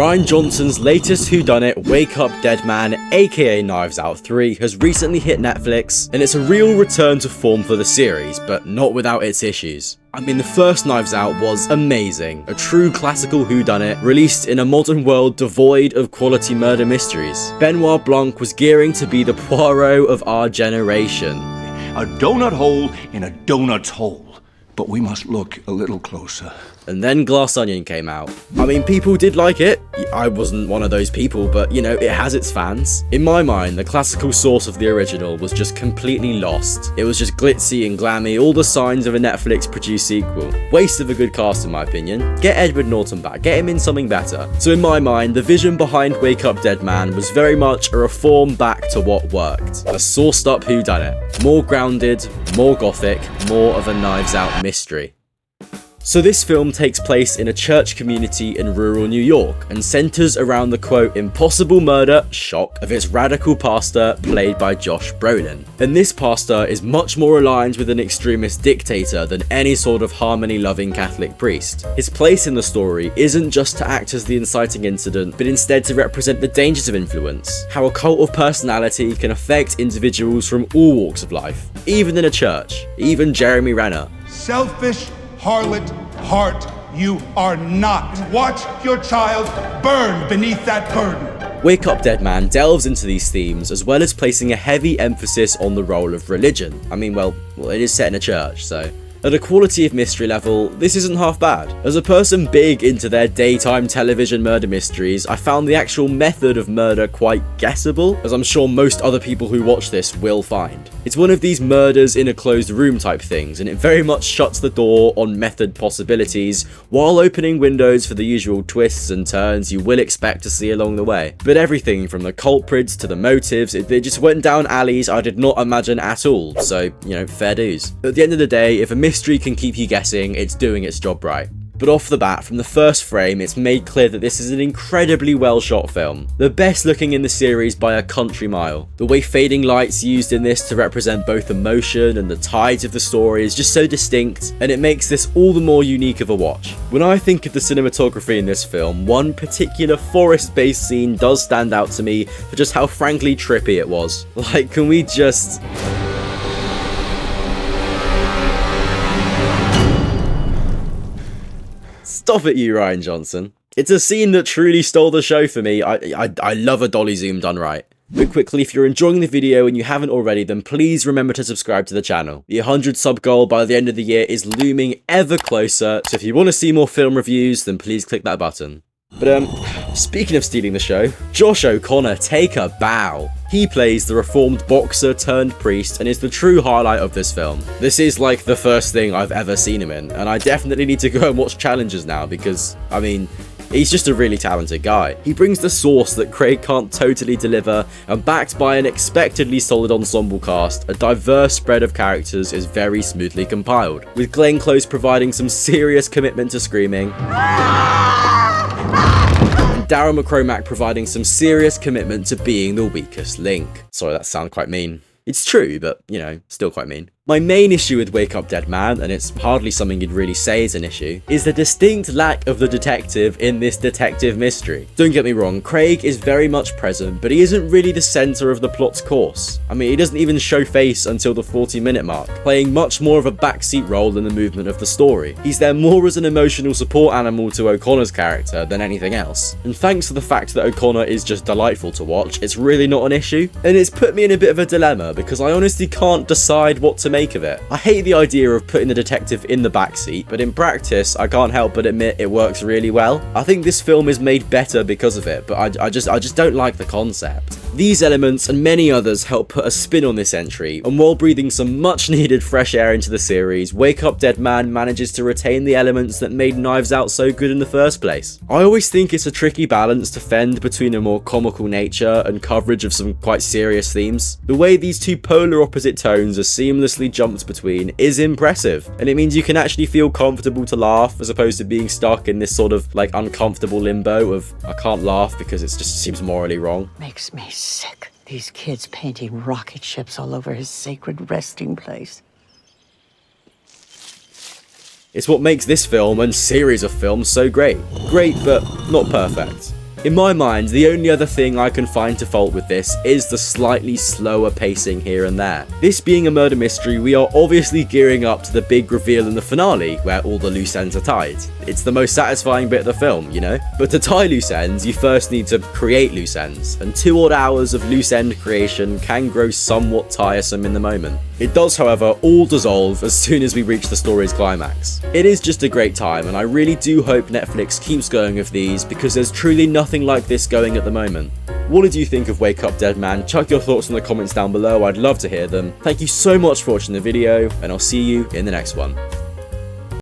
Rian Johnson's latest whodunit, Wake Up Dead Man, aka Knives Out 3, has recently hit Netflix, and it's a real return to form for the series, but not without its issues. I mean, the first Knives Out was amazing, a true classical whodunit released in a modern world devoid of quality murder mysteries. Benoit Blanc was gearing to be the Poirot of our generation. A donut hole in a donut's hole. But we must look a little closer. And then Glass Onion came out. I mean, people did like it. I wasn't one of those people, but you know, it has its fans. In my mind, the classical source of the original was just completely lost. It was just glitzy and glammy, all the signs of a Netflix-produced sequel. Waste of a good cast, in my opinion. Get Edward Norton back, get him in something better. So in my mind, the vision behind Wake Up Dead Man was very much a reform back to what worked. A sauced-up whodunit. More grounded, more gothic, more of a Knives Out mystery. So this film takes place in a church community in rural New York and centers around the quote impossible murder, shock, of its radical pastor played by Josh Brolin. And this pastor is much more aligned with an extremist dictator than any sort of harmony-loving Catholic priest. His place in the story isn't just to act as the inciting incident, but instead to represent the dangers of influence, how a cult of personality can affect individuals from all walks of life, even in a church, even Jeremy Renner. Selfish harlot heart, you are not. Watch your child burn beneath that burden. Wake Up Dead Man delves into these themes as well as placing a heavy emphasis on the role of religion. I mean, well, it is set in a church, so... At a quality of mystery level, this isn't half bad. As a person big into their daytime television murder mysteries, I found the actual method of murder quite guessable, as I'm sure most other people who watch this will find. It's one of these murders in a closed room type things, and it very much shuts the door on method possibilities while opening windows for the usual twists and turns you will expect to see along the way. But everything from the culprits to the motives, they just went down alleys I did not imagine at all, so, you know, fair dues. At the end of the day, if a mystery can keep you guessing, it's doing its job right. But off the bat, from the first frame, it's made clear that this is an incredibly well shot film. The best looking in the series by a country mile. The way fading lights used in this to represent both emotion and the tides of the story is just so distinct, and it makes this all the more unique of a watch. When I think of the cinematography in this film, one particular forest-based scene does stand out to me for just how frankly trippy it was. Like, can we just... Stop it, you Rian Johnson. It's a scene that truly stole the show for me. I love a dolly zoom done right. But quickly, if you're enjoying the video and you haven't already, then please remember to subscribe to the channel. The 100 sub goal by the end of the year is looming ever closer, so if you want to see more film reviews, then please click that button. But speaking of stealing the show, Josh O'Connor, take a bow. He plays the reformed boxer turned priest and is the true highlight of this film. This is like the first thing I've ever seen him in, and I definitely need to go and watch Challengers now because, I mean, he's just a really talented guy. He brings the sauce that Craig can't totally deliver, and backed by an expectedly solid ensemble cast, a diverse spread of characters is very smoothly compiled, with Glenn Close providing some serious commitment to screaming, Daryl McCormack providing some serious commitment to being the weakest link. Sorry, that sounded quite mean. It's true, but, you know, still quite mean. My main issue with Wake Up Dead Man, and it's hardly something you'd really say is an issue, is the distinct lack of the detective in this detective mystery. Don't get me wrong, Craig is very much present, but he isn't really the center of the plot's course. I mean, he doesn't even show face until the 40-minute mark, playing much more of a backseat role in the movement of the story. He's there more as an emotional support animal to O'Connor's character than anything else. And thanks to the fact that O'Connor is just delightful to watch, it's really not an issue. And it's put me in a bit of a dilemma, because I honestly can't decide what to make of it. I hate the idea of putting the detective in the backseat, but in practice, I can't help but admit it works really well. I think this film is made better because of it, but I just don't like the concept. These elements and many others help put a spin on this entry, and while breathing some much needed fresh air into the series, Wake Up Dead Man manages to retain the elements that made Knives Out so good in the first place. I always think it's a tricky balance to fend between a more comical nature and coverage of some quite serious themes. The way these two polar opposite tones are seamlessly jumped between is impressive, and it means you can actually feel comfortable to laugh as opposed to being stuck in this sort of like uncomfortable limbo of I can't laugh because it just seems morally wrong. Makes me sick. These kids painting rocket ships all over his sacred resting place. It's what makes this film and series of films so great. Great, but not perfect. In my mind, the only other thing I can find to fault with this is the slightly slower pacing here and there. This being a murder mystery, we are obviously gearing up to the big reveal in the finale, where all the loose ends are tied. It's the most satisfying bit of the film, you know? But to tie loose ends, you first need to create loose ends, and 2 odd hours of loose end creation can grow somewhat tiresome in the moment. It does, however, all dissolve as soon as we reach the story's climax. It is just a great time, and I really do hope Netflix keeps going with these, because there's truly nothing like this going at the moment. What did you think of Wake Up Dead Man? Chuck your thoughts in the comments down below, I'd love to hear them. Thank you so much for watching the video, and I'll see you in the next one.